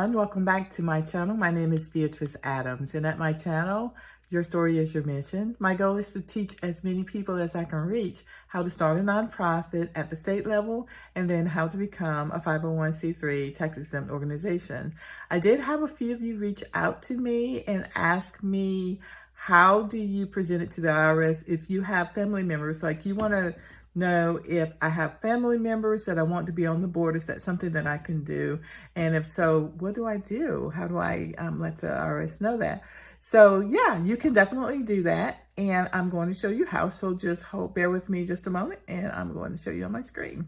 everyone. Welcome back to my channel. My name is Beatrice Adams, and at my channel, your story is your mission. My goal is to teach as many people as I can reach how to start a nonprofit at the state level and then how to become a 501c3 tax-exempt organization. I did have a few of you reach out to me and ask me, how do you present it to the IRS if you have family members? Like, you want to know if I have family members that I want to be on the board. Is that something that I can do? And if so, what do I do? How do I let the IRS know that? So yeah, you can definitely do that. And I'm going to show you how. So just bear with me just a moment, and I'm going to show you on my screen.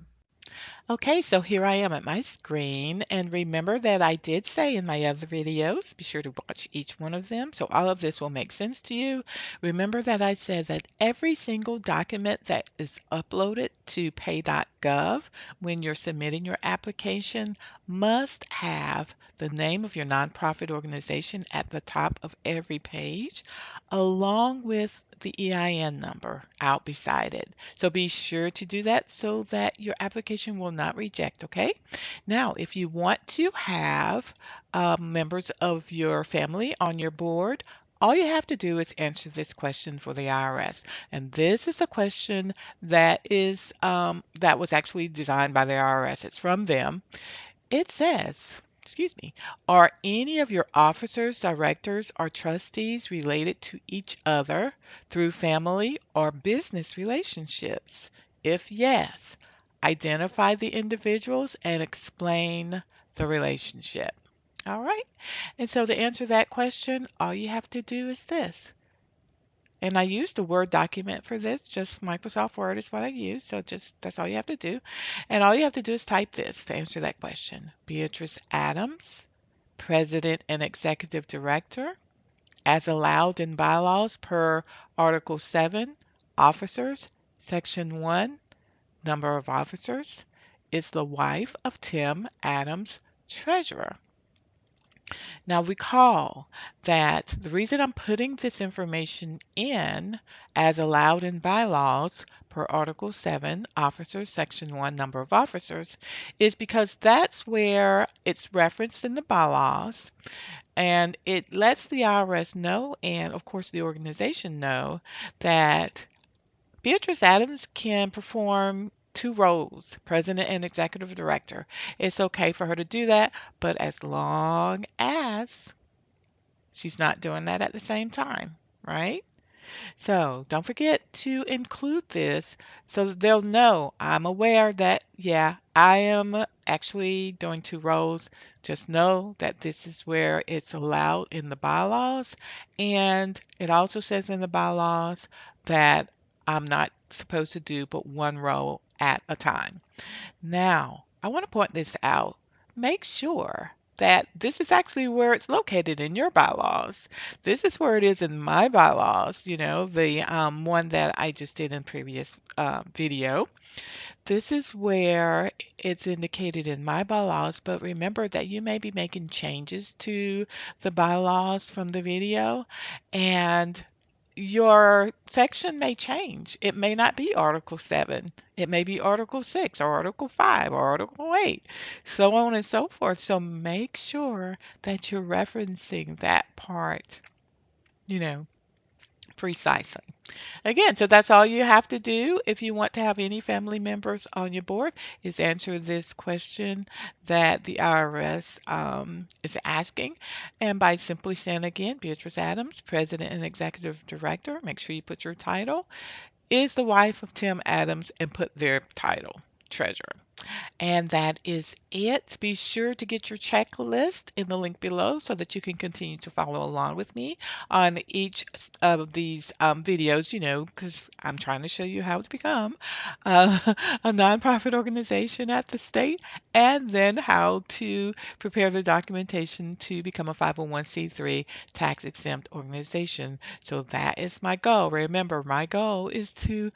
Okay, so here I am at my screen, and remember that I did say in my other videos, be sure to watch each one of them so all of this will make sense to you. Remember that I said that every single document that is uploaded to pay.gov when you're submitting your application must have the name of your nonprofit organization at the top of every page, along with the EIN number out beside it. So be sure to do that so that your application will not reject, okay? Now, if you want to have members of your family on your board, all you have to do is answer this question for the IRS. And this is a question that was actually designed by the IRS. It's from them. It says, excuse me, are any of your officers, directors, or trustees related to each other through family or business relationships? If yes, identify the individuals and explain the relationship. All right. And so to answer that question, all you have to do is this. And I used a Word document for this, just Microsoft Word is what I use. So just that's all you have to do. And all you have to do is type this to answer that question. Beatrice Adams, President and Executive Director, as allowed in bylaws per Article 7, Officers, Section 1, Number of Officers, is the wife of Tim Adams, Treasurer. Now recall that the reason I'm putting this information in as allowed in bylaws per Article 7, Officers, Section 1, Number of Officers, is because that's where it's referenced in the bylaws, and it lets the IRS know, and of course the organization know, that Beatrice Adams can perform two roles, president and executive director. It's okay for her to do that, but as long as she's not doing that at the same time, right? So don't forget to include this so that they'll know I'm aware that, yeah, I am actually doing two roles. Just know that this is where it's allowed in the bylaws. And it also says in the bylaws that I'm not supposed to do but one role at a time. Now, I want to point this out. Make sure that this is actually where it's located in your bylaws. This is where it is in my bylaws, the one that I just did in previous video. This is where it's indicated in my bylaws, but remember that you may be making changes to the bylaws from the video, and your section may change. It may not be Article 7. It may be Article 6 or Article 5 or Article 8, so on and so forth. So make sure that you're referencing that part, you know, precisely. Again, so that's all you have to do if you want to have any family members on your board is answer this question that the IRS is asking. And by simply saying again, Beatrice Adams, President and Executive Director, make sure you put your title, is the wife of Tim Adams and put their title, Treasurer. And that is it. Be sure to get your checklist in the link below so that you can continue to follow along with me on each of these videos, because I'm trying to show you how to become uh, a nonprofit organization at the state, and then how to prepare the documentation to become a 501c3 tax-exempt organization. So that is my goal. Remember, my goal is to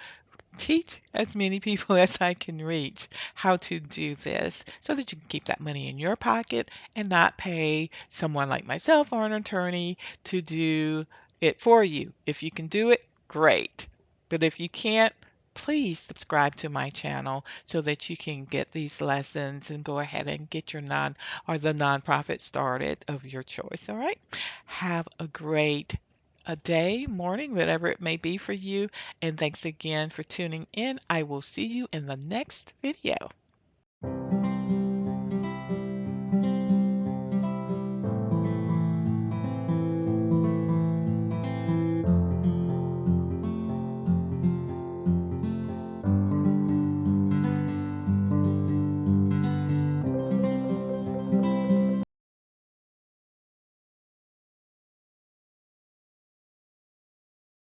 teach as many people as I can reach how to do this so that you can keep that money in your pocket and not pay someone like myself or an attorney to do it for you. If you can do it, great. But if you can't, please subscribe to my channel so that you can get these lessons and go ahead and get your the nonprofit started of your choice. All right. Have a great a day, morning, whatever it may be for you. And thanks again for tuning in. I will see you in the next video.